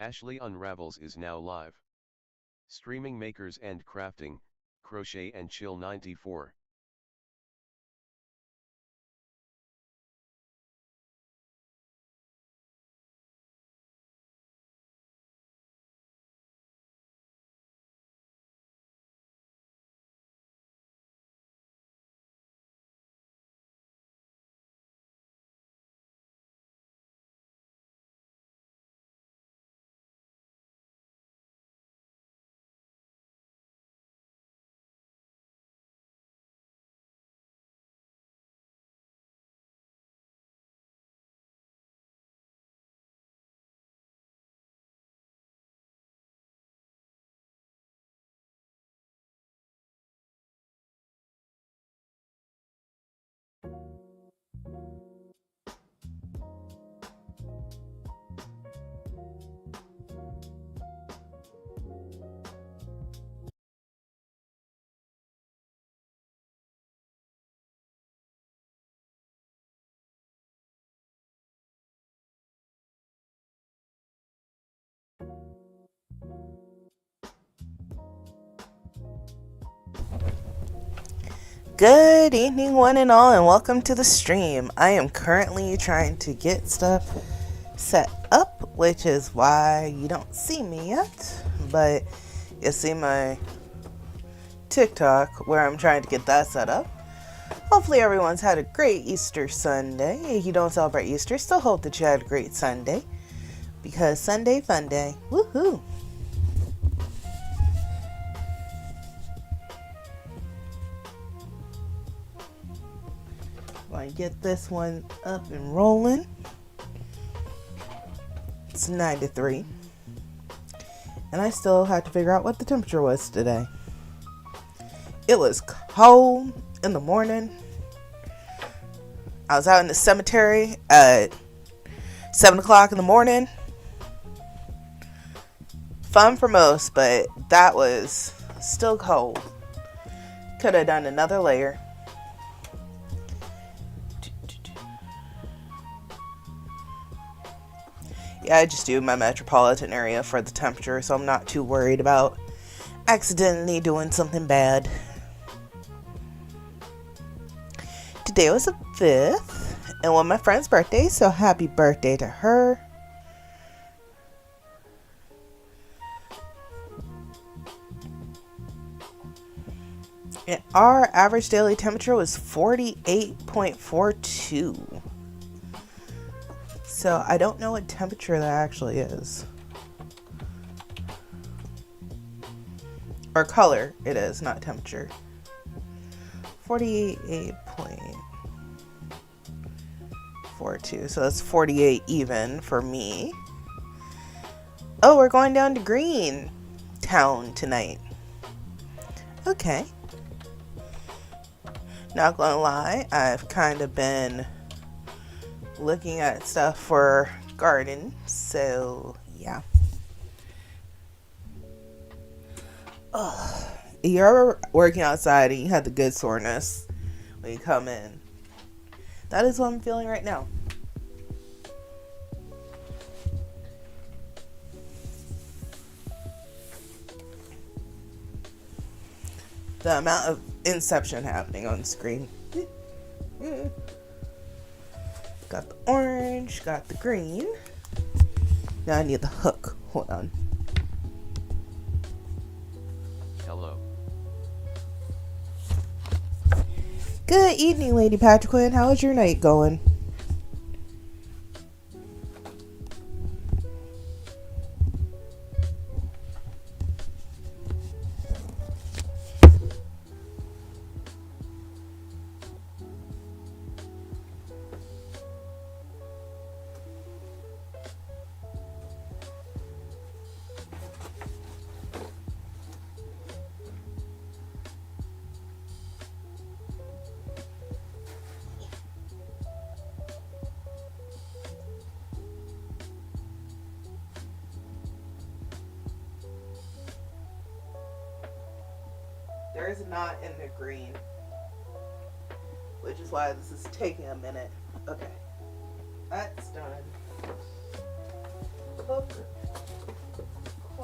Ashley Unravels is now live. Streaming makers and crafting, Crochet and Chill 94. Good evening, one and all, and welcome to the stream. I am currently trying to get stuff set up, which is why you don't see me yet, but you see my TikTok where I'm trying to get that set up. Hopefully everyone's had a great Easter Sunday. If you don't celebrate Easter, still hope that you had a great Sunday, because Sunday fun day. Woohoo! I get this one up and rolling. It's 93, and I still have to figure out what the temperature was today. It was cold in the morning. I was out in the cemetery at 7 o'clock in the morning. Fun for most, but that was still cold. Could have done another layer. Yeah, I just do my metropolitan area for the temperature, so I'm not too worried about accidentally doing something bad. Today was the 5th, and was my friend's birthday, so happy birthday to her. And our average daily temperature was 48.42. So I don't know what temperature that actually is. Or color it is, not temperature. 48.42. So that's 48 even for me. Oh, we're going down to Green Town tonight. Okay. Not gonna lie, I've kind of been looking at stuff for garden, so yeah. Ugh. You're working outside and you have the good soreness when you come in. That is what I'm feeling right now. The amount of inception happening on the screen. Got the orange, got the green. Now I need the hook. Hold on. Hello. Good evening, Lady Patrick Quinn. How is your night going? There is not in the green, which is why this is taking a minute. Okay, that's done. Hook.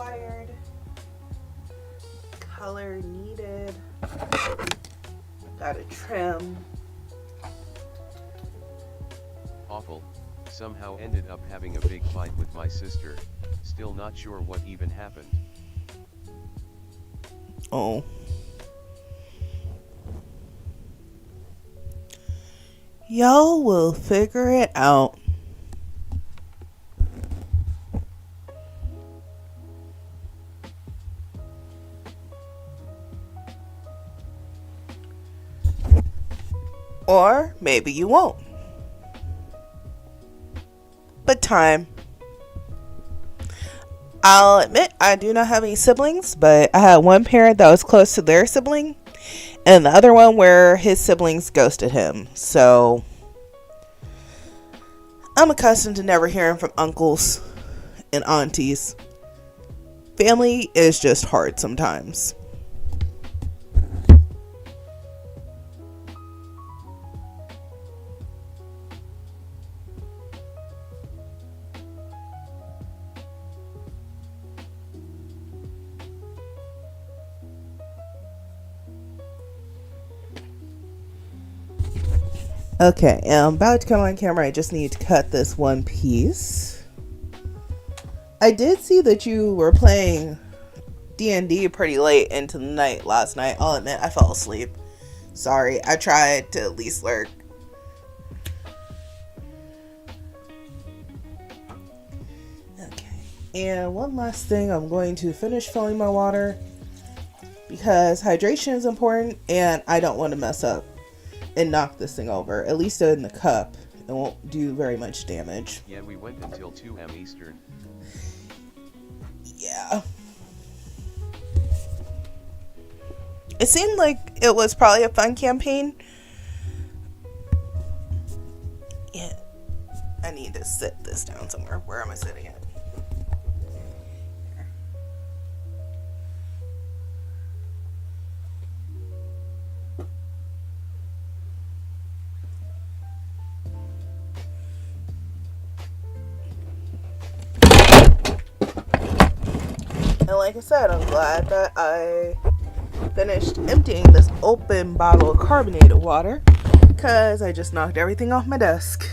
required. Color needed. Gotta trim. Awful. Somehow ended up having a big fight with my sister. Still not sure what even happened. Oh. Y'all will figure it out. Or maybe you won't. But time. I'll admit I do not have any siblings, but I had one parent that was close to their sibling, and the other one where his siblings ghosted him. So I'm accustomed to never hearing from uncles and aunties. Family is just hard sometimes. Okay, I'm about to come on camera. I just need to cut this one piece. I did see that you were playing D&D pretty late into the night last night. I'll admit, I fell asleep. Sorry, I tried to at least lurk. Okay, and one last thing. I'm going to finish filling my water because hydration is important and I don't want to mess up and knock this thing over. At least in the cup, it won't do very much damage. Yeah, we went until 2 a.m. Eastern. Yeah. It seemed like it was probably a fun campaign. Yeah. I need to sit this down somewhere. Where am I sitting it? And like I said, I'm glad that I finished emptying this open bottle of carbonated water because I just knocked everything off my desk.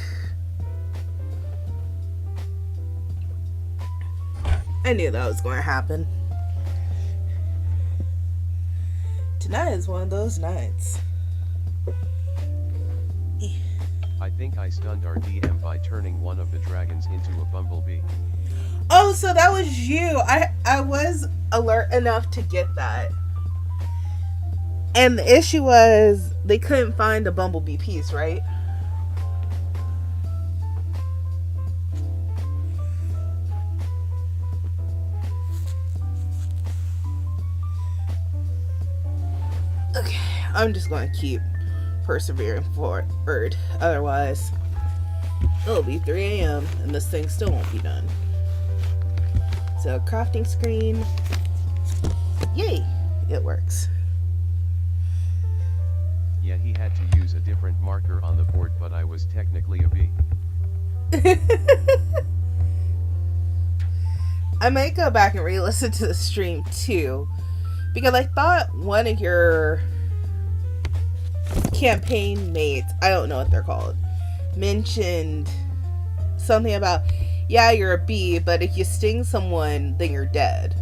I knew that was going to happen. Tonight is one of those nights. I think I stunned our DM by turning one of the dragons into a bumblebee. Oh, so that was you. I was alert enough to get that. And the issue was they couldn't find a bumblebee piece, right? Okay, I'm just going to keep persevering forward. Otherwise, it'll be 3 a.m. and this thing still won't be done. So, crafting screen. Yay! It works. Yeah, he had to use a different marker on the board, but I was technically a bee. I might go back and re-listen to the stream too, because I thought one of your campaign mates, I don't know what they're called, mentioned something about, yeah, you're a bee, but if you sting someone, then you're dead.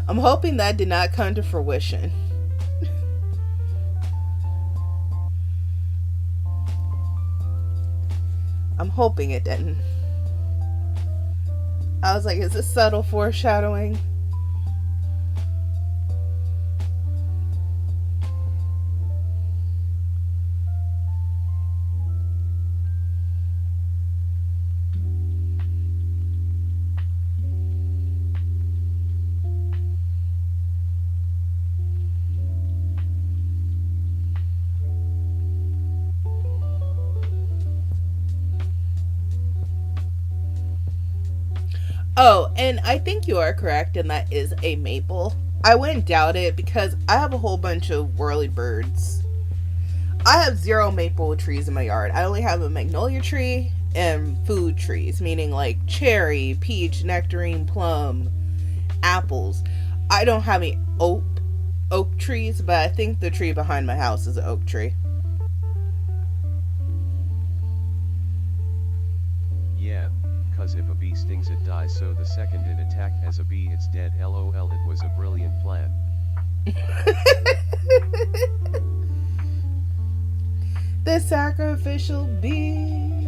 I'm hoping that did not come to fruition. I'm hoping it didn't. I was like, is this subtle foreshadowing? Oh, and I think you are correct, and that is a maple. I wouldn't doubt it because I have a whole bunch of whirlybirds. I have 0 maple trees in my yard. I only have a magnolia tree and food trees, meaning like cherry, peach, nectarine, plum, apples. I don't have any oak trees, but I think the tree behind my house is an oak tree. Yeah, cause if a bee stings it dies, so the second it attacked as a bee it's dead. LOL, it was a brilliant plan. The sacrificial bee.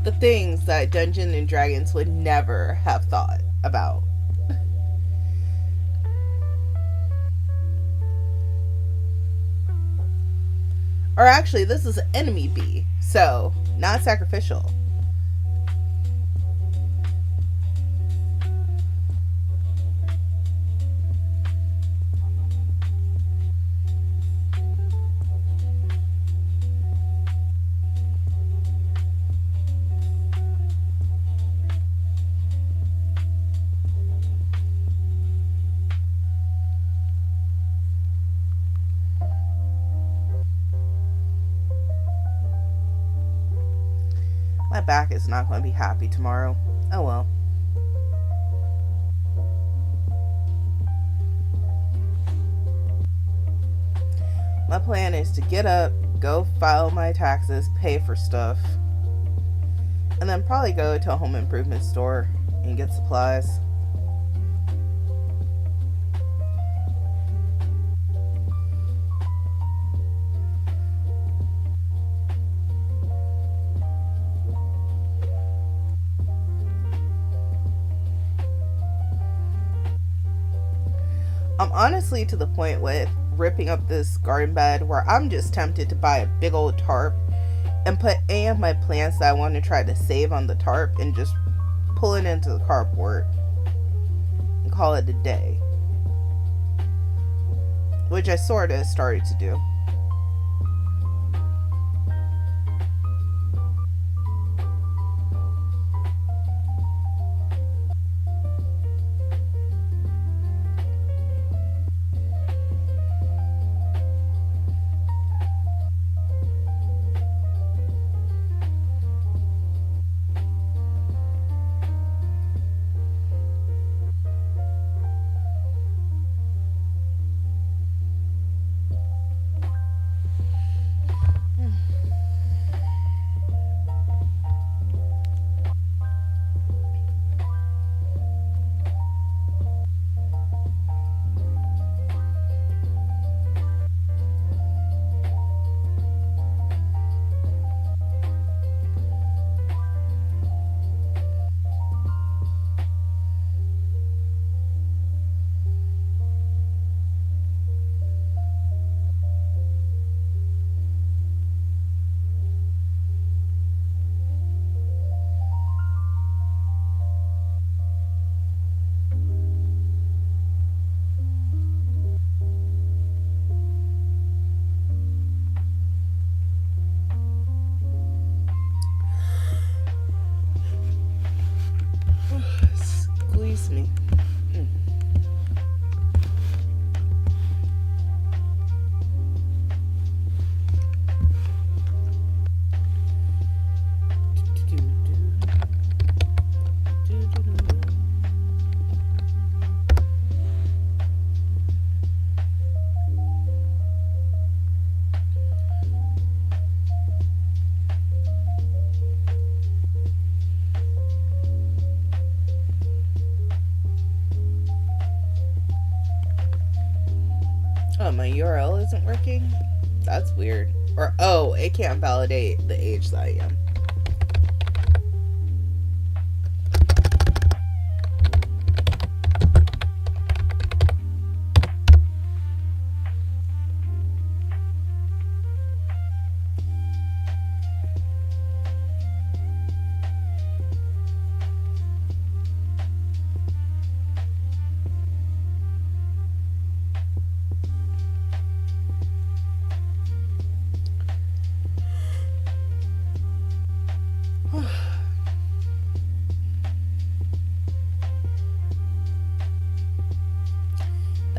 The things that Dungeons and Dragons would never have thought about. Or actually, this is an enemy bee, so not sacrificial. My back is not going to be happy tomorrow. Oh well. My plan is to get up, go file my taxes, pay for stuff, and then probably go to a home improvement store and get supplies. I'm honestly to the point with ripping up this garden bed where I'm just tempted to buy a big old tarp and put any of my plants that I want to try to save on the tarp and just pull it into the carport and call it a day. Which I sort of started to do. Squeeze me. Oh, my URL isn't working? That's weird. Or, oh, it can't validate the age that I am.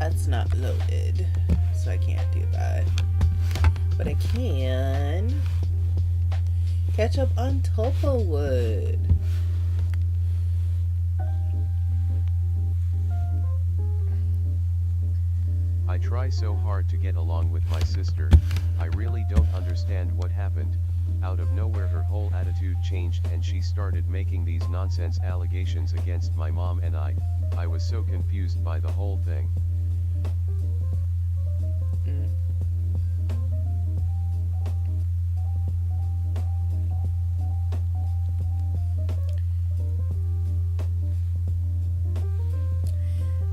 That's not loaded, so I can't do that. But I can catch up on topo wood. I try so hard to get along with my sister. I really don't understand what happened. Out of nowhere her whole attitude changed and she started making these nonsense allegations against my mom and I was so confused by the whole thing.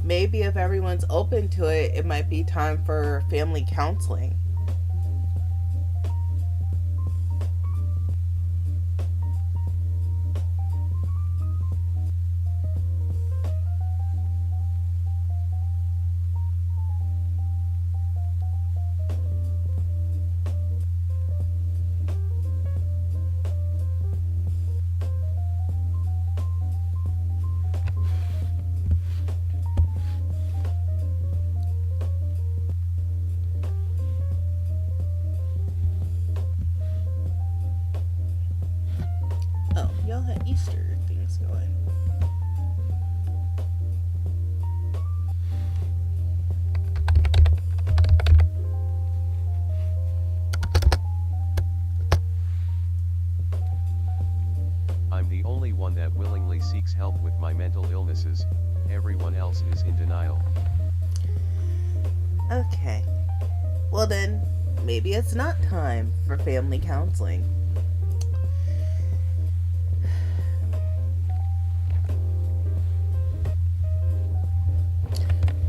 Maybe if everyone's open to it, it might be time for family counseling. Oh, y'all had Easter things going. I'm the only one that willingly seeks help with my mental illnesses. Everyone else is in denial. Okay. Well then, maybe it's not time for family counseling.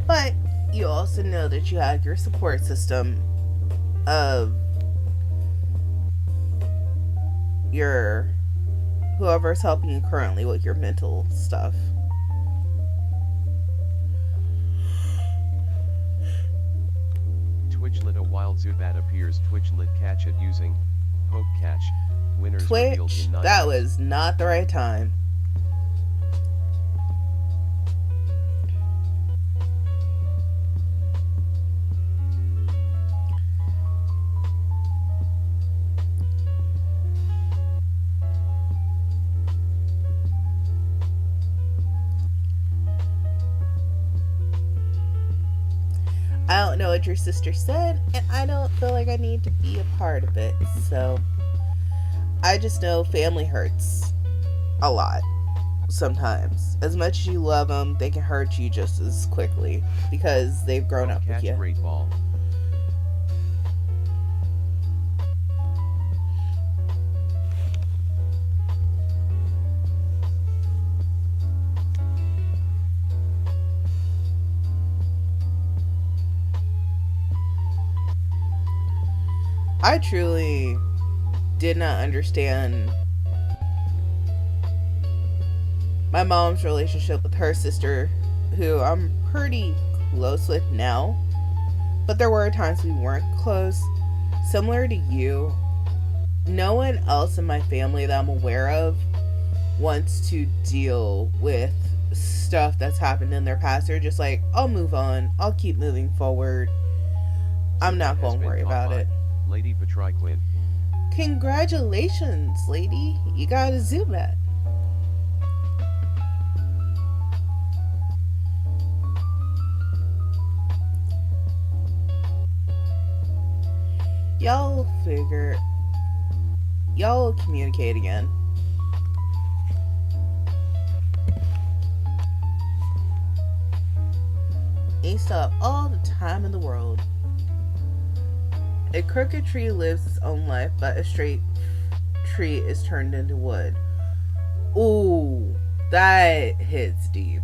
But you also know that you have your support system of your whoever's helping you currently with your mental stuff. Twitchlet a wild Zubat appears. Twitchlet catch it using poke catch. Winners revealed Twitch, in 9 that minutes. was not the right time. I don't know what your sister said, and I don't feel like I need to be a part of it. So I just know family hurts a lot sometimes. As much as you love them, they can hurt you just as quickly because they've grown up with Catch you. great ball. I truly did not understand my mom's relationship with her sister, who I'm pretty close with now. But there were times we weren't close. Similar to you, no one else in my family that I'm aware of wants to deal with stuff that's happened in their past. They're just like, I'll move on. I'll keep moving forward. I'm not going to worry about it. Lady Patriquin. Congratulations, lady. You got a Zubat. Y'all figure. Y'all communicate again. You still have all the time in the world. A crooked tree lives its own life, but a straight tree is turned into wood. Ooh, that hits deep.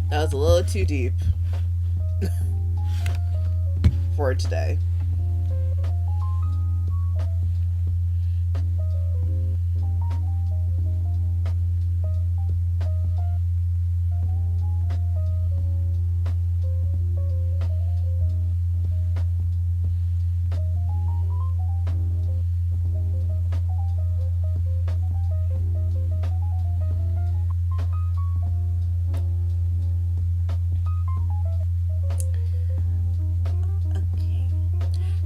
That was a little too deep for today.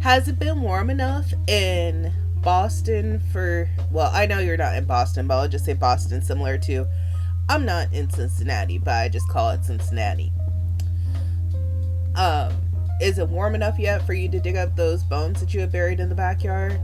Has it been warm enough in Boston for, well, I know you're not in Boston, but I'll just say Boston, similar to, I'm not in Cincinnati, but I just call it Cincinnati. Is it warm enough yet for you to dig up those bones that you have buried in the backyard?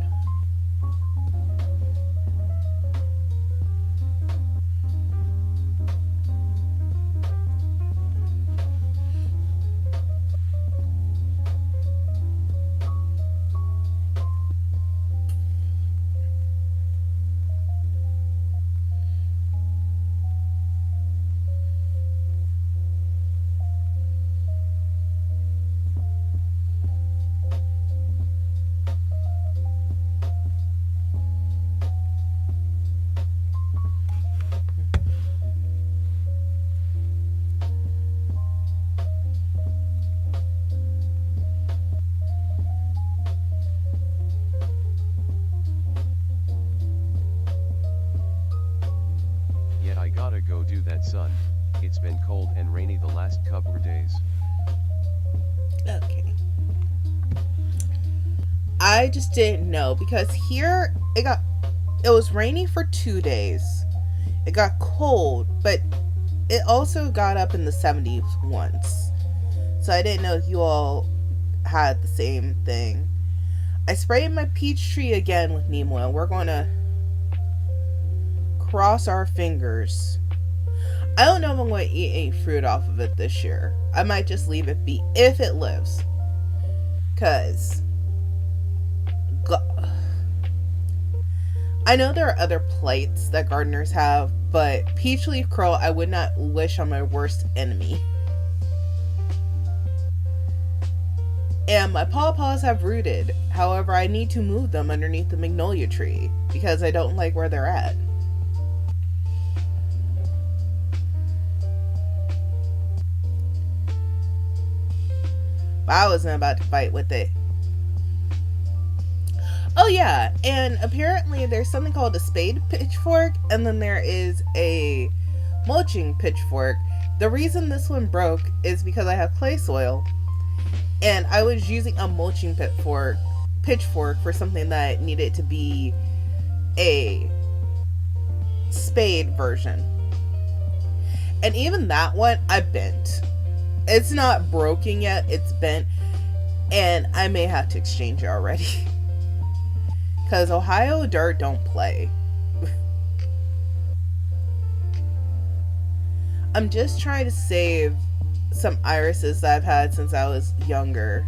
Yet I gotta go do that, son. It's been cold and rainy the last couple days. Okay. I just didn't know because here it was rainy for 2 days. It got cold, but it also got up in the 70s once. So I didn't know if you all had the same thing. I sprayed my peach tree again with neem oil. We're going to cross our fingers. I don't know if I'm going to eat any fruit off of it this year. I might just leave it be if it lives. Because I know there are other plights that gardeners have, but peach leaf curl I would not wish on my worst enemy. And my pawpaws have rooted. However, I need to move them underneath the magnolia tree because I don't like where they're at. But I wasn't about to fight with it. Oh yeah, and apparently there's something called a spade pitchfork, and then there is a mulching pitchfork. The reason this one broke is because I have clay soil, and I was using a mulching pitchfork for something that needed to be a spade version. And even that one, I bent. It's not broken yet, it's bent, and I may have to exchange it already. Because Ohio dirt don't play. I'm just trying to save some irises that I've had since I was younger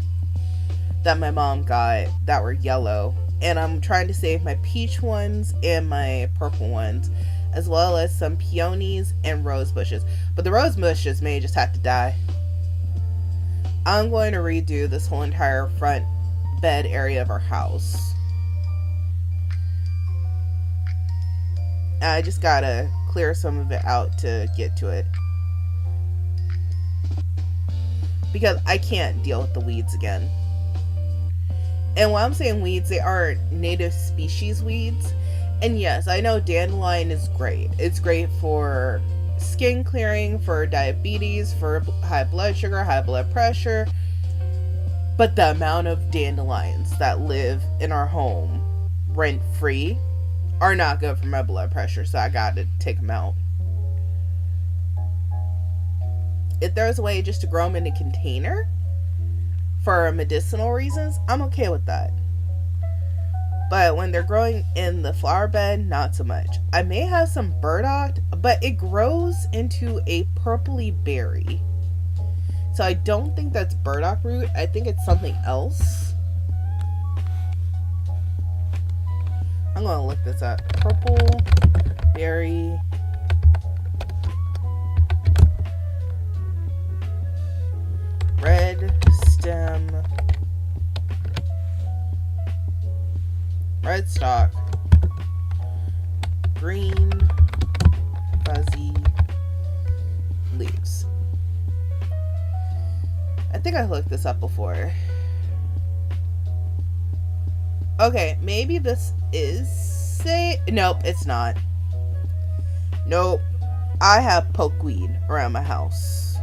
that my mom got that were yellow. And I'm trying to save my peach ones and my purple ones, as well as some peonies and rose bushes. But the rose bushes may just have to die. I'm going to redo this whole entire front bed area of our house. I just gotta clear some of it out to get to it. Because I can't deal with the weeds again. And when I'm saying weeds, they are native species weeds. And yes, I know dandelion is great. It's great for skin clearing, for diabetes, for high blood sugar, high blood pressure. But the amount of dandelions that live in our home rent free are not good for my blood pressure, so I gotta take them out. If there's a way just to grow them in a container for medicinal reasons, I'm okay with that. But when they're growing in the flower bed, not so much. I may have some burdock, but it grows into a purpley berry. So I don't think that's burdock root. I think it's something else. I'm going to look this up. Purple berry. Red stem. Red stalk. Green fuzzy leaves. I think I looked this up before. Okay, maybe this is nope, it's not. Nope. I have pokeweed around my house.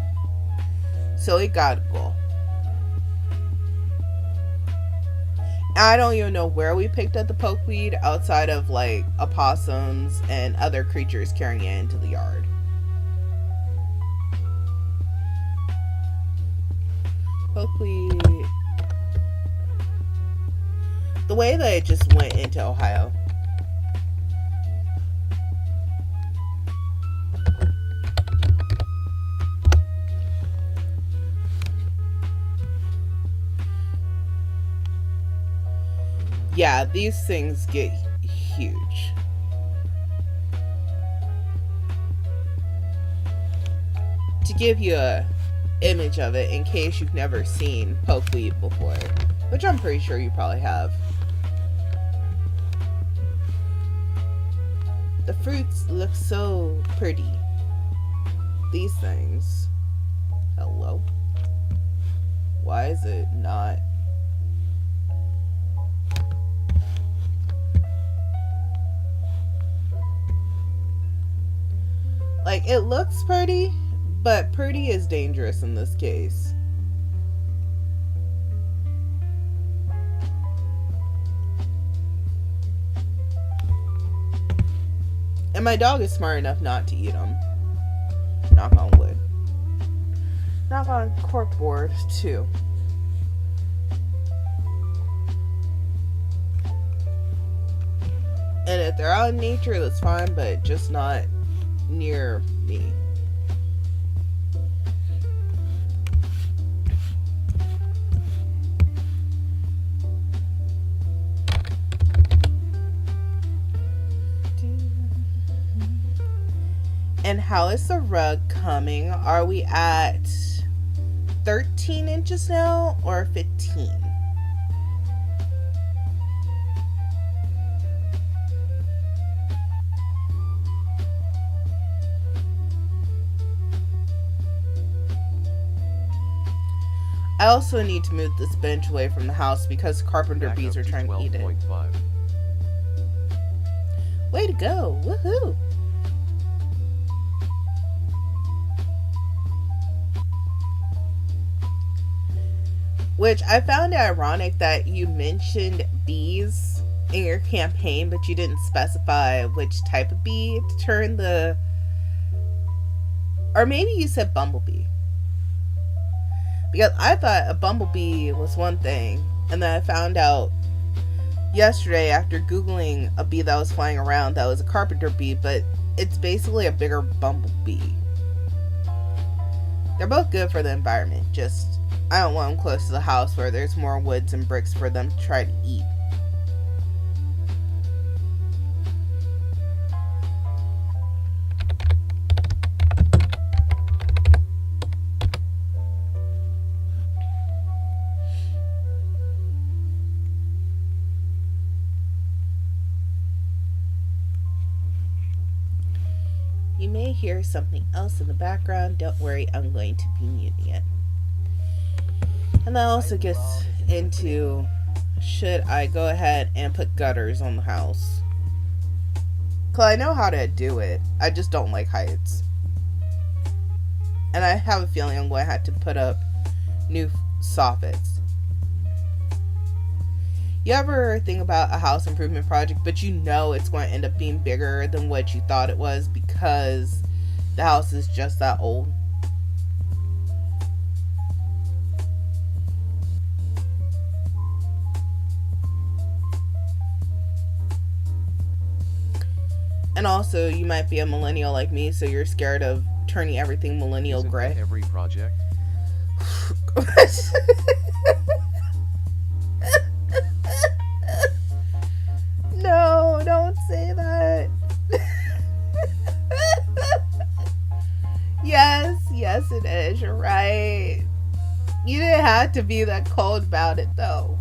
So it gotta go. I don't even know where we picked up the pokeweed outside of like opossums and other creatures carrying it into the yard. Pokeweed. The way that it just went into Ohio. Yeah, these things get huge. To give you a image of it, in case you've never seen pokeweed before, which I'm pretty sure you probably have. The fruits look so pretty. These things. Hello? Why is it not? Like, it looks pretty, but pretty is dangerous in this case. And my dog is smart enough not to eat them. Knock on wood. Knock on corkboard, too. And if they're out in nature, that's fine, but just not near me. And how is the rug coming? Are we at 13 inches now or 15? I also need to move this bench away from the house because carpenter bees are trying to eat it. Way to go! Woohoo! Which I found it ironic that you mentioned bees in your campaign, but you didn't specify which type of bee to turn the... Or maybe you said bumblebee. Because I thought a bumblebee was one thing, and then I found out yesterday after Googling a bee that was flying around that was a carpenter bee, but it's basically a bigger bumblebee. They're both good for the environment, just I don't want them close to the house where there's more woods and bricks for them to try to eat. You may hear something else in the background. Don't worry, I'm going to be muting it. And that also gets into, should I go ahead and put gutters on the house? Because I know how to do it. I just don't like heights. And I have a feeling I'm going to have to put up new soffits. You ever think about a house improvement project, but you know it's going to end up being bigger than what you thought it was because the house is just that old? And also, you might be a millennial like me, so you're scared of turning everything millennial Isn't gray. that every project? No, don't say that. Yes, it is. You're right. You didn't have to be that cold about it, though.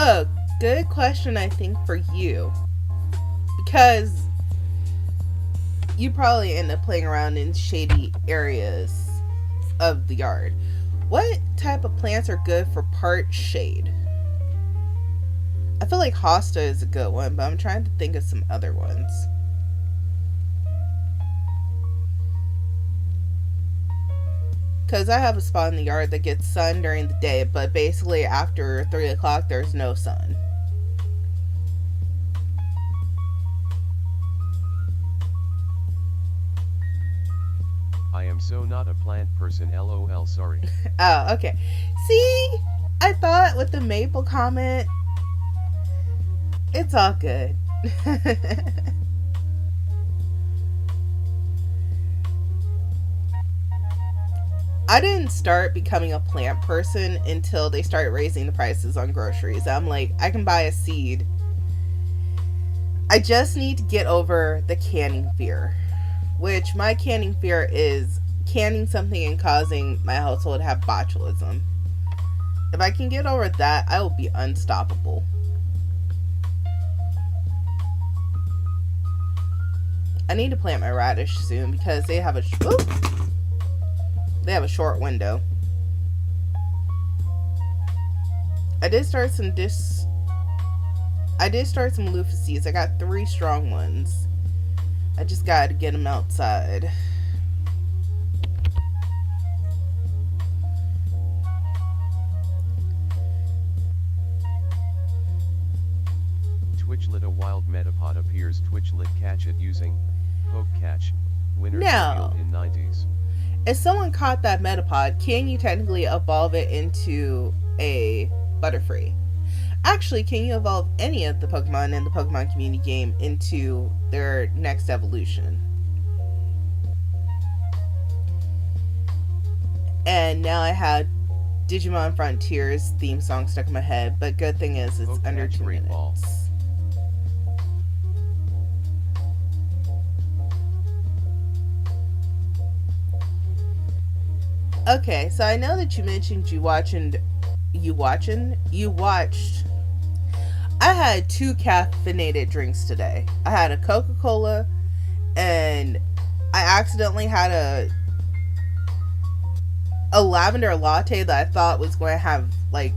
A good question, I think, for you. Because you probably end up playing around in shady areas of the yard. What type of plants are good for part shade? I feel like hosta is a good one, but I'm trying to think of some other ones. Because I have a spot in the yard that gets sun during the day, but basically after 3 o'clock, there's no sun. I am so not a plant person, lol, sorry. Oh, okay. See? I thought with the maple comment, it's all good. I didn't start becoming a plant person until they started raising the prices on groceries. I'm like, I can buy a seed. I just need to get over the canning fear, which my canning fear is canning something and causing my household to have botulism. If I can get over that, I will be unstoppable. I need to plant my radish soon because they have a short window. I did start some loofah seeds. I got 3 strong ones. I just gotta get them outside. Twitchlet, a wild metapod appears. Twitchlet, catch it using poke catch. Winner Now, revealed in 90s. if someone caught that metapod, can you technically evolve it into a Butterfree? Actually, can you evolve any of the Pokemon in the Pokemon community game into their next evolution? And now I have Digimon Frontiers theme song stuck in my head, but good thing is it's under 2 minutes. Ball. Okay, so I know that you mentioned you watched. I had 2 caffeinated drinks today. I had a Coca-Cola, and I accidentally had a lavender latte that I thought was going to have like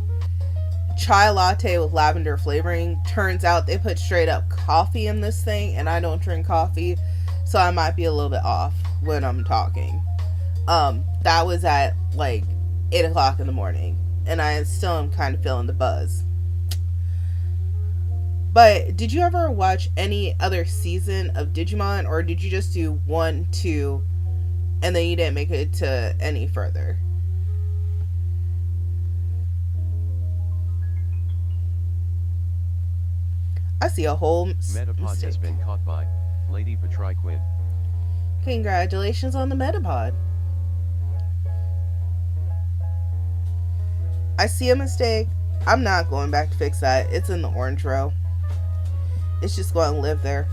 chai latte with lavender flavoring. Turns out they put straight up coffee in this thing, and I don't drink coffee, so I might be a little bit off when I'm talking. That was at like 8 o'clock in the morning, and I still am kind of feeling the buzz. But did you ever watch any other season of Digimon, or did you just do 1, 2, and then you didn't make it to any further? I see a whole Metapod mistake. has been caught by Lady Patry Quinn. Congratulations on the Metapod. I see a mistake. I'm not going back to fix that. It's in the orange row. It's just going to live there.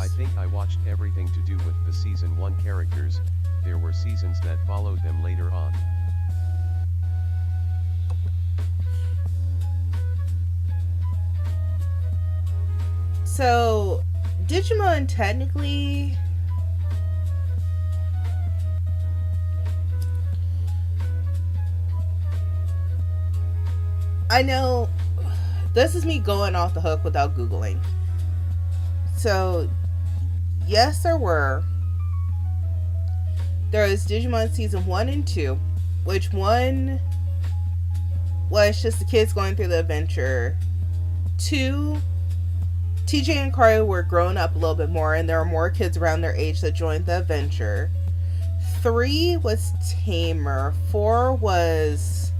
I think I watched everything to do with the season 1 characters. There were seasons that followed them later on. So, Digimon technically... I know this is me going off the hook without Googling. So, yes, there were There was Digimon Season 1 and 2, which one was just the kids going through the adventure. 2, TJ and Kari were grown up a little bit more, and there were more kids around their age that joined the adventure. 3 was Tamer. 4 was...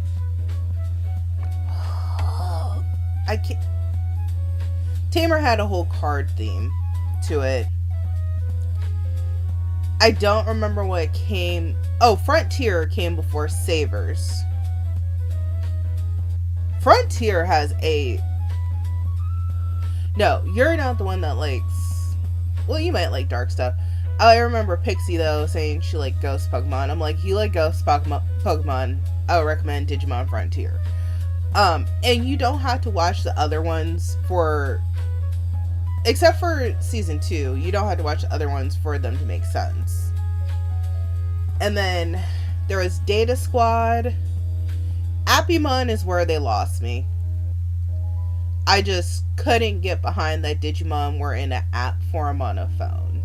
I can't... Tamer had a whole card theme to it. I don't remember what it came... Oh, Frontier came before Savers. Frontier has a... No, you're not the one that likes... Well, you might like dark stuff. I remember Pixie, though, saying she liked Ghost Pokemon. I'm like, you like Ghost Pokemon, I would recommend Digimon Frontier. And you don't have to watch the other ones for... Except for Season 2, you don't have to watch the other ones for them to make sense. And then there was Data Squad. Appymon is where they lost me. I just couldn't get behind that Digimon were in an app form on a phone.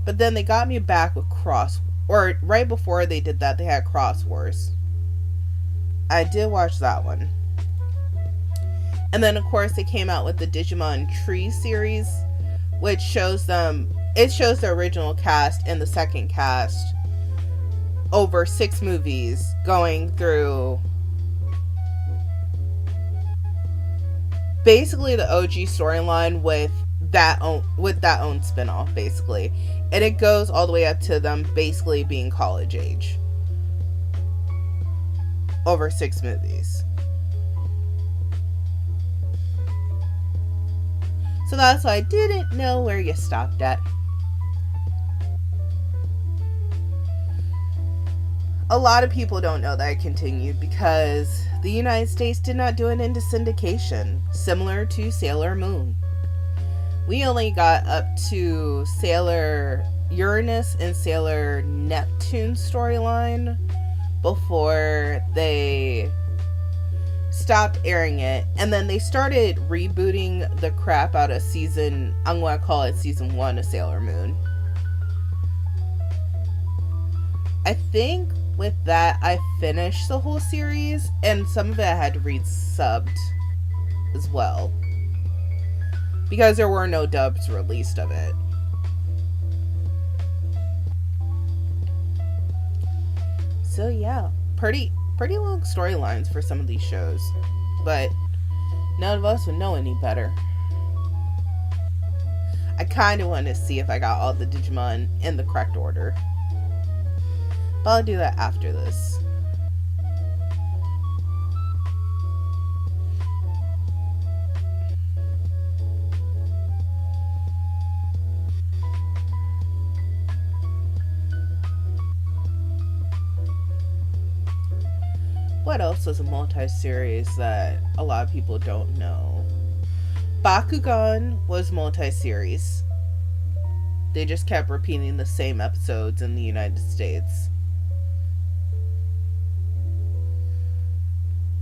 But then they got me back with or right before they did that, they had Cross Wars. I did watch that one. And then, of course, they came out with the Digimon Tree series, which shows them... It shows the original cast and the second cast over 6 movies going through... basically the OG storyline with that own spinoff, basically. And it goes all the way up to them basically being college age. Over 6 movies. So that's why I didn't know where you stopped at. A lot of people don't know that I continued because the United States did not do it into syndication, similar to Sailor Moon. We only got up to Sailor Uranus and Sailor Neptune storyline before they stopped airing it, and then they started rebooting the crap out of I'm going to call it Season 1 of Sailor Moon. I think with that, I finished the whole series, and some of it I had to read subbed as well, because there were no dubs released of it. So yeah, pretty long storylines for some of these shows, but none of us would know any better. I kind of want to see if I got all the Digimon in the correct order, but I'll do that after this. What else is a multi-series that a lot of people don't know? Bakugan was multi-series. They just kept repeating the same episodes in the United States.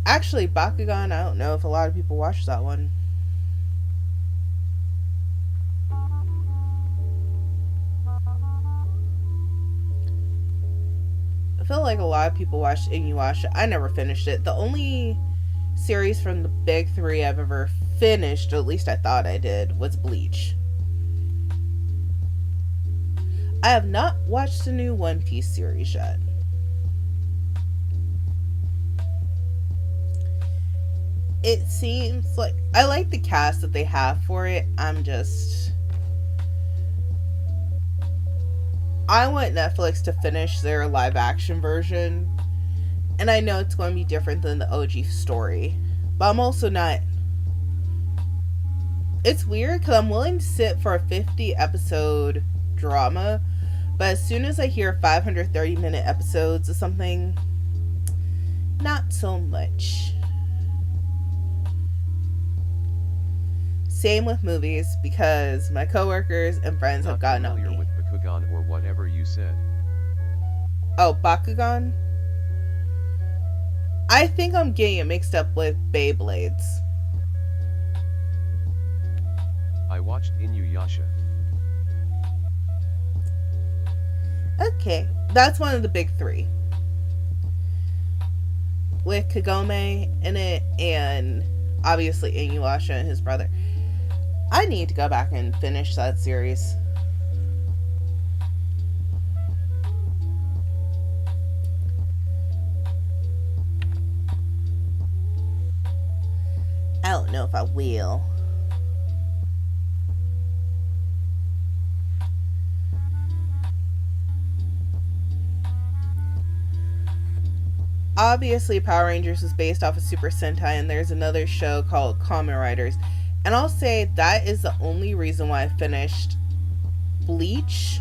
Actually, Bakugan, I don't know if a lot of people watch that one. I feel like a lot of people watched Inuyasha. I never finished it. The only series from the big 3 I've ever finished, at least I thought I did, was Bleach. I have not watched the new One Piece series yet. It seems like... I like the cast that they have for it. I want Netflix to finish their live action version. And I know it's going to be different than the OG story. But I'm also not... It's weird because I'm willing to sit for a 50 episode drama. But as soon as I hear 530-minute episodes of something, not so much. Same with movies, because my coworkers and friends have gotten on me. Not familiar with Bakugan or whatever you said. Oh, Bakugan? I think I'm getting it mixed up with Beyblades. I watched Inuyasha. Okay, that's one of the big three. With Kagome in it, and obviously Inuyasha and his brother. I need to go back and finish that series. I don't know if I will. Obviously, Power Rangers was based off of Super Sentai, and there's another show called Kamen Riders. And I'll say that is the only reason why I finished Bleach,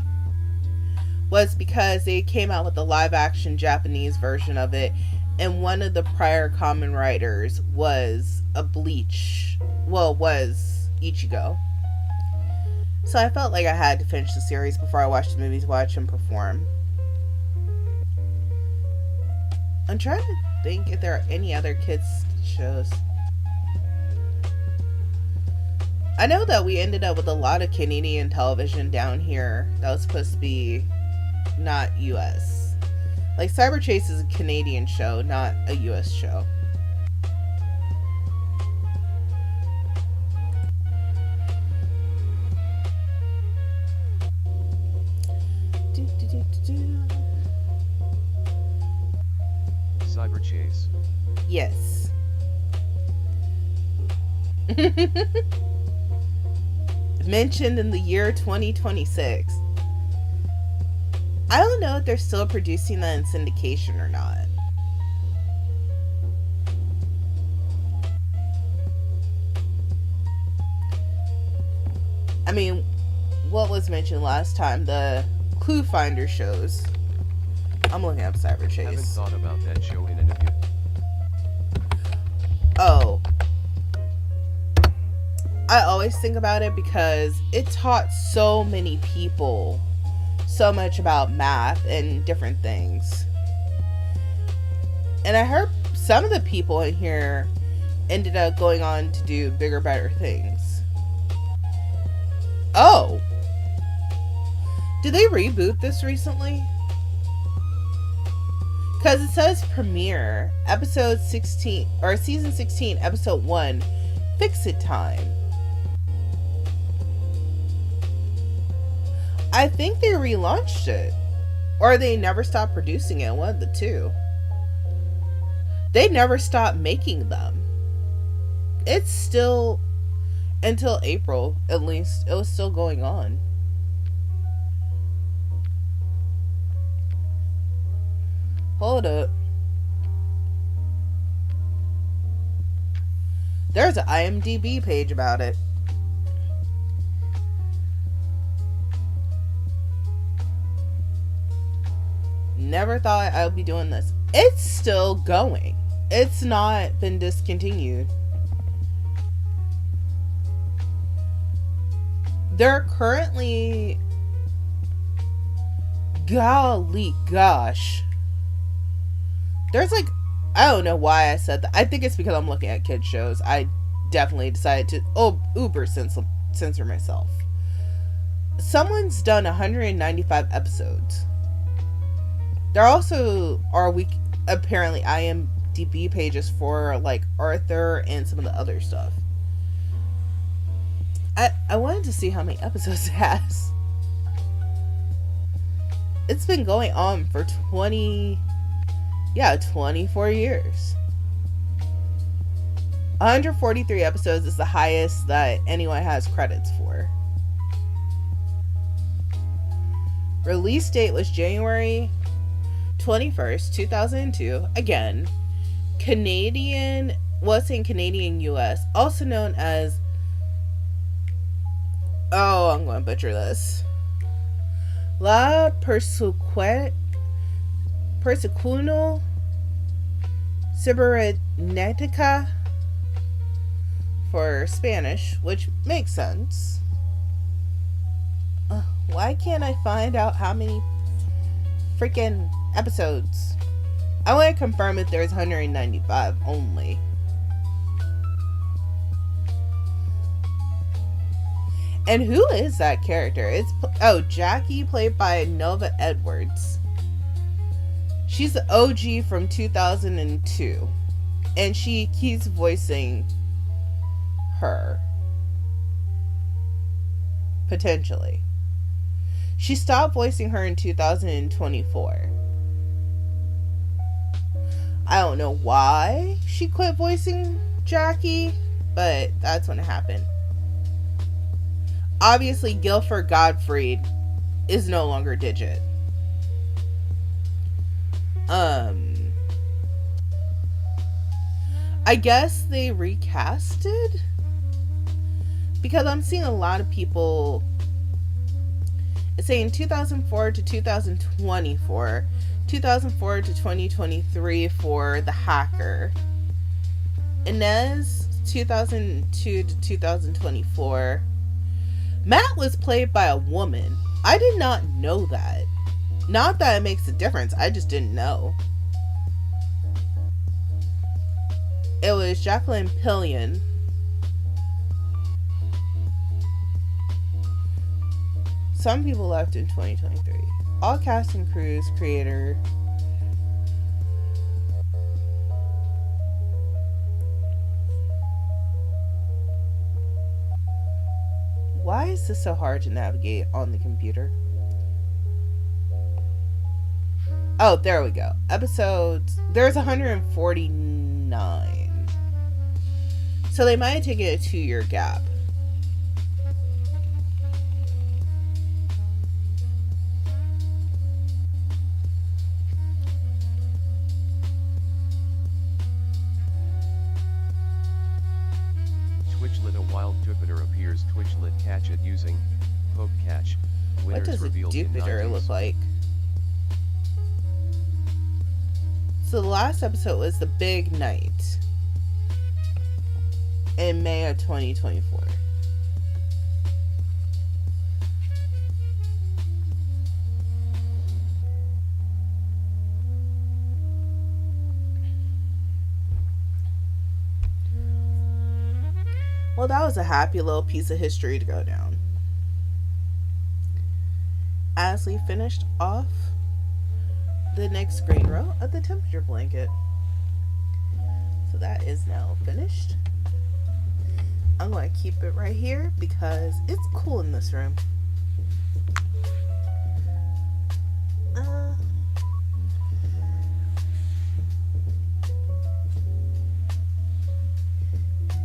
was because they came out with the live action Japanese version of it, and one of the prior Kamen Riders was a Bleach, was Ichigo. So I felt like I had to finish the series before I watched the movie to watch him perform. I'm trying to think if there are any other kids shows. I know that we ended up with a lot of Canadian television down here that was supposed to be not US. Like Cyber Chase is a Canadian show, not a US show. Cyber Chase. Yes. Mentioned in the year 2026. I don't know if they're still producing that in syndication or not. I mean, what was mentioned last time? The Clue Finder shows. I'm looking up Cyber Chase. I haven't thought about that show in a bit. Oh. I always think about it because it taught so many people so much about math and different things. And I heard some of the people in here ended up going on to do bigger, better things. Oh. Did they reboot this recently? Because it says premiere, episode 16, or season 16, episode 1, Fix It Time. I think they relaunched it. Or they never stopped producing it, one of the two. They never stopped making them. It's still, until April at least, it was still going on. Hold up. There's an IMDb page about it. Never thought I would be doing this. It's still going. It's not been discontinued. They're currently... Golly gosh. There's like, I don't know why I said that. I think it's because I'm looking at kids shows. I definitely decided to uber censor myself. Someone's done 195 episodes. There also are apparently IMDb pages for like Arthur and some of the other stuff. I wanted to see how many episodes it has. It's been going on for 24 years. 143 episodes is the highest that anyone has credits for. Release date was January 21st, 2002. Again, Canadian, in Canadian US, also known as, I'm going to butcher this. La Persecuno Cibernética for Spanish, which makes sense. Why can't I find out how many freaking episodes? I want to confirm if there's 195 only. And who is that character? It's Jackie, played by Nova Edwards. She's the OG from 2002, and she keeps voicing her. Potentially. She stopped voicing her in 2024. I don't know why she quit voicing Jackie, but that's when it happened. Obviously, Guilford Gottfried is no longer Digit. I guess they recasted? Because I'm seeing a lot of people saying 2004 to 2024, 2004 to 2023 for the hacker. Inez, 2002 to 2024. Matt was played by a woman. I did not know that. Not that it makes a difference, I just didn't know. It was Jacqueline Pillion. Some people left in 2023. All cast and crews, creator. Why is this so hard to navigate on the computer? Oh, there we go. Episodes. There's 149. So they might have taken a 2-year gap. Twitchlet, a wild Jupiter appears. Twitchlet catch it using poke catch. What does a Jupiter look like? So the last episode was The Big Night in May of 2024. Well, that was a happy little piece of history to go down. As we finished off the next screen row of the temperature blanket. So that is now finished. I'm going to keep it right here because it's cool in this room.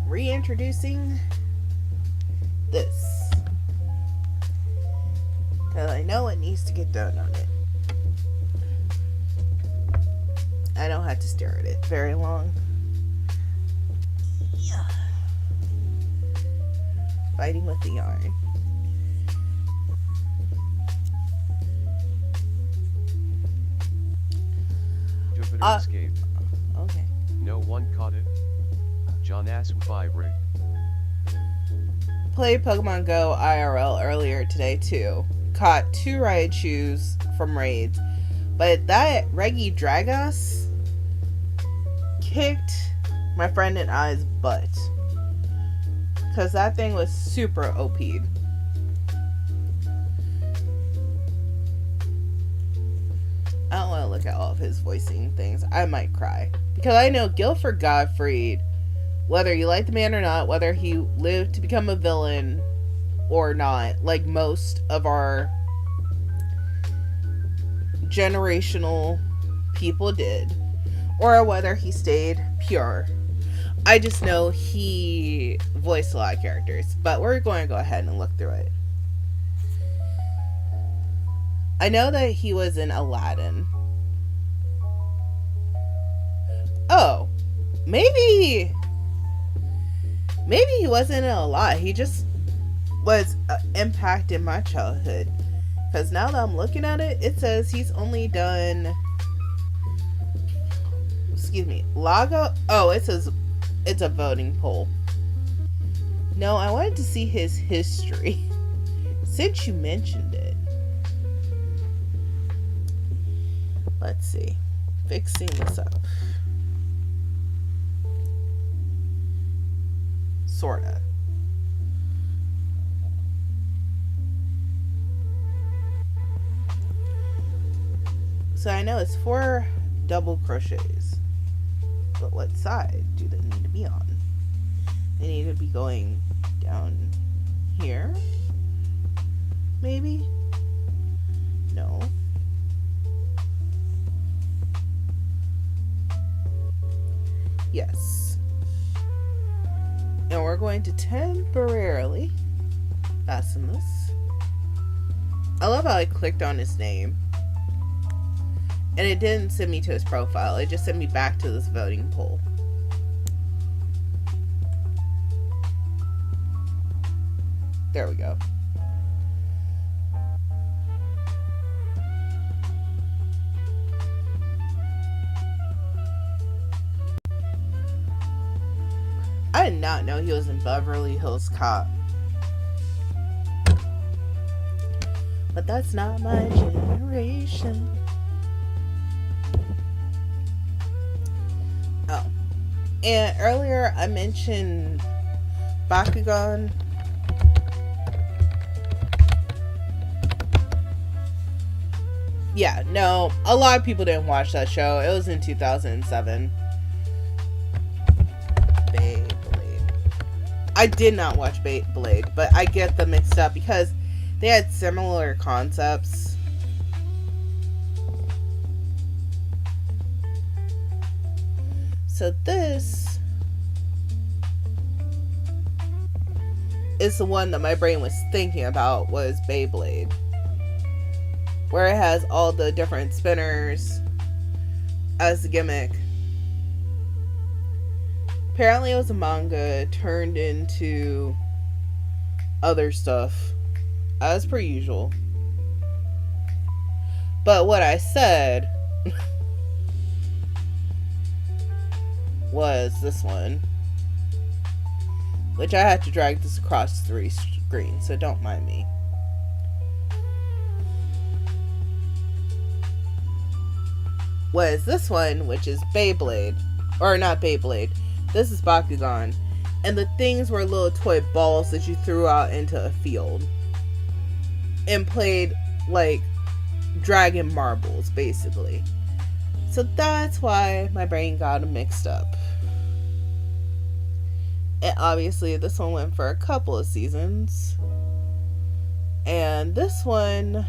Reintroducing this, because I know it needs to get done on it. I don't have to stare at it very long. Yeah. Fighting with the yarn. Jupiter escaped. Okay. No one caught it. John asked 5 rig. Played Pokemon Go IRL earlier today too. Caught 2 Raichus from raids. But that Regidragas kicked my friend and I's butt. Because that thing was super OP'd. I don't want to look at all of his voicing things. I might cry. Because I know Guilford Gottfried, whether you like the man or not, whether he lived to become a villain or not, like most of our generational people did, or whether he stayed pure. I just know he voiced a lot of characters, but we're going to go ahead and look through it. I know that he was in Aladdin. Oh, maybe he wasn't in a lot. He just was impact in my childhood. Because now that I'm looking at it, it says he's only done... Excuse me. Lago... Oh, it says it's a voting poll. No, I wanted to see his history. Since you mentioned it. Let's see. Fixing this up. Sorta. So I know it's 4 double crochets. But what side do they need to be on? They need to be going down here? Maybe? No. Yes. And we're going to temporarily fasten this. I love how I clicked on his name. And it didn't send me to his profile. It just sent me back to this voting poll. There we go. I did not know he was in Beverly Hills Cop. But that's not my generation. Oh. And earlier I mentioned Bakugan. Yeah, no, a lot of people didn't watch that show. It was in 2007. I did not watch Beyblade, but I get them mixed up because they had similar concepts. So this is the one that my brain was thinking about, was Beyblade, where it has all the different spinners as the gimmick. Apparently it was a manga turned into other stuff, as per usual. But what I said was this one, which I had to drag this across 3 screens, so don't mind me. Was this one, which is Beyblade, or not Beyblade. This is Bakugan. And the things were little toy balls that you threw out into a field. And played like dragon marbles, basically. So that's why my brain got them mixed up. And obviously this one went for a couple of seasons. And this one,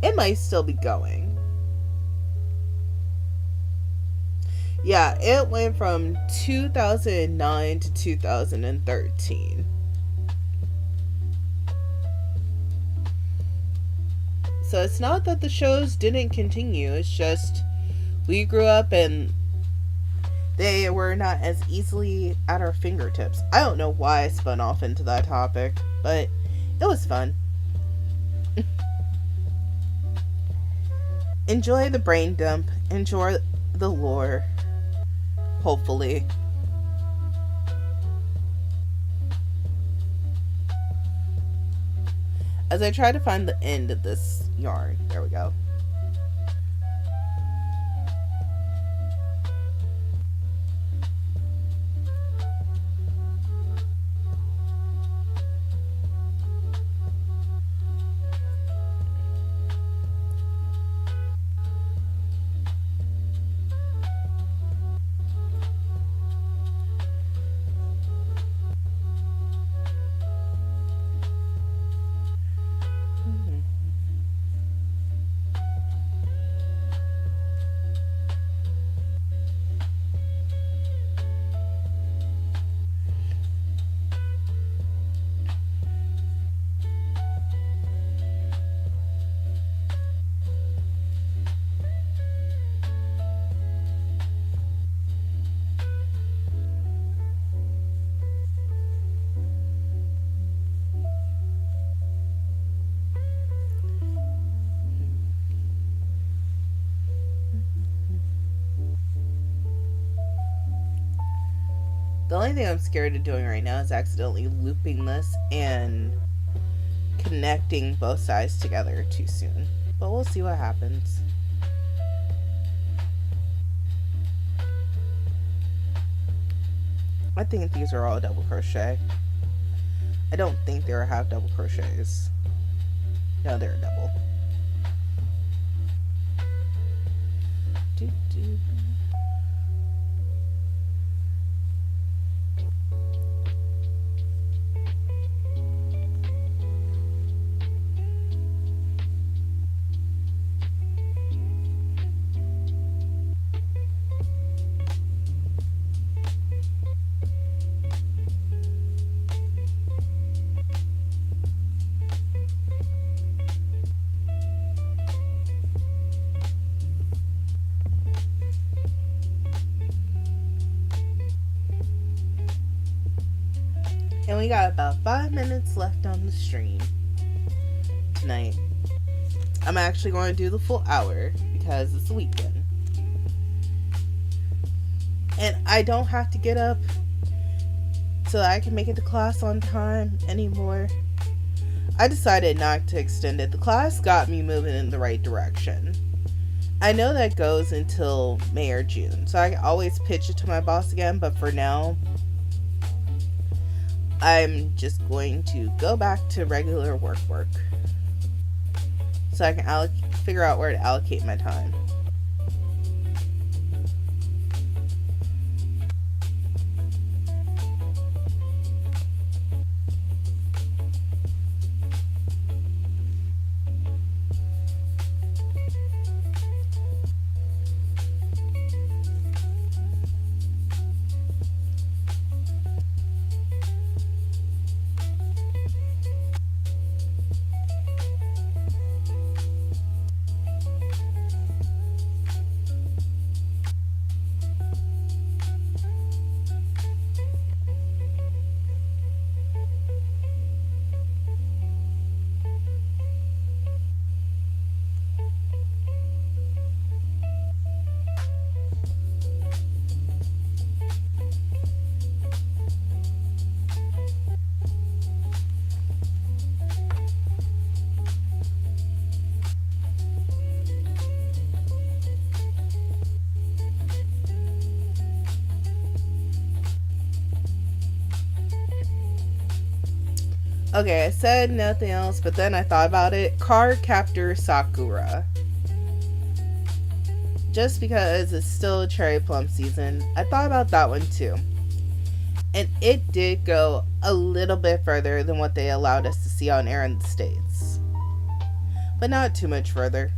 it might still be going. Yeah, it went from 2009 to 2013. So it's not that the shows didn't continue, it's just we grew up and they were not as easily at our fingertips. I don't know why I spun off into that topic, but it was fun. Enjoy the brain dump, enjoy the lore. Hopefully. As I try to find the end of this yarn. There we go. The only thing I'm scared of doing right now is accidentally looping this and connecting both sides together too soon. But we'll see what happens. I think these are all double crochet. I don't think they have double crochets. No, they're double. Do, do. And we got about 5 minutes left on the stream tonight. I'm actually going to do the full hour because it's the weekend. And I don't have to get up so that I can make it to class on time anymore. I decided not to extend it. The class got me moving in the right direction. I know that goes until May or June, so I can always pitch it to my boss again, but for now, I'm just going to go back to regular work so I can figure out where to allocate my time. Okay, I said nothing else, but then I thought about it. Card Captor Sakura. Just because it's still cherry plum season, I thought about that one too. And it did go a little bit further than what they allowed us to see on air in the States. But not too much further.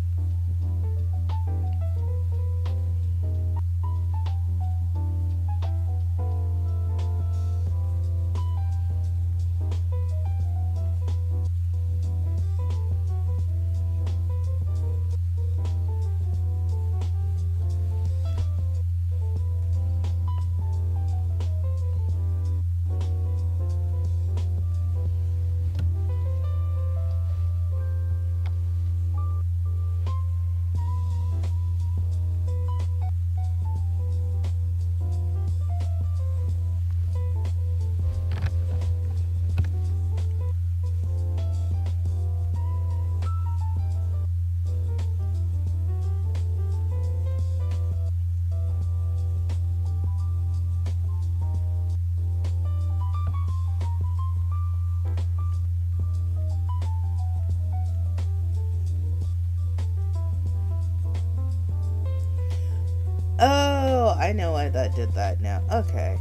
Oh, I know why that did that now. Okay.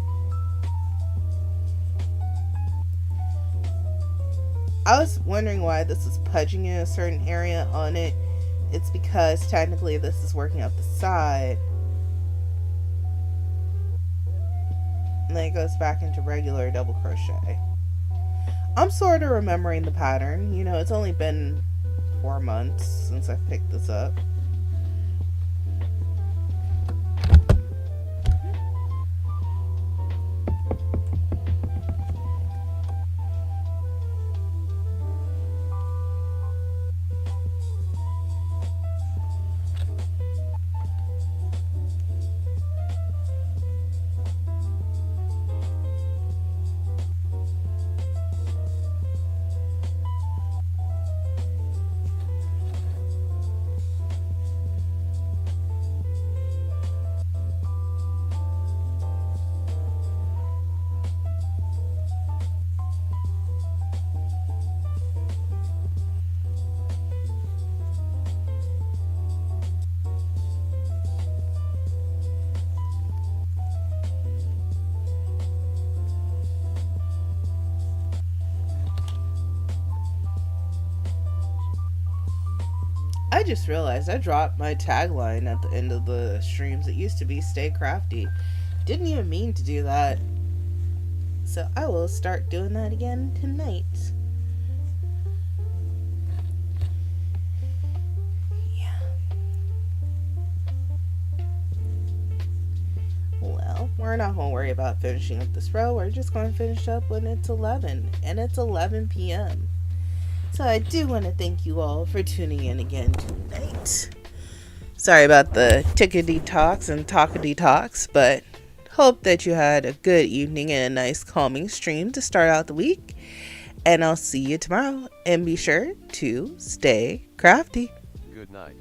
I was wondering why this is pudging in a certain area on it. It's because technically this is working up the side. And then it goes back into regular double crochet. I'm sort of remembering the pattern. You know, it's only been 4 months since I picked this up. I just realized I dropped my tagline at the end of the streams. It used to be "Stay Crafty." Didn't even mean to do that. So I will start doing that again tonight. Well, we're not going to worry about finishing up this row. We're just going to finish up when it's 11. And it's 11 p.m. So I do want to thank you all for tuning in again tonight. Sorry about the tickety talks and talkity talks, but hope that you had a good evening and a nice calming stream to start out the week. And I'll see you tomorrow. And be sure to stay crafty. Good night.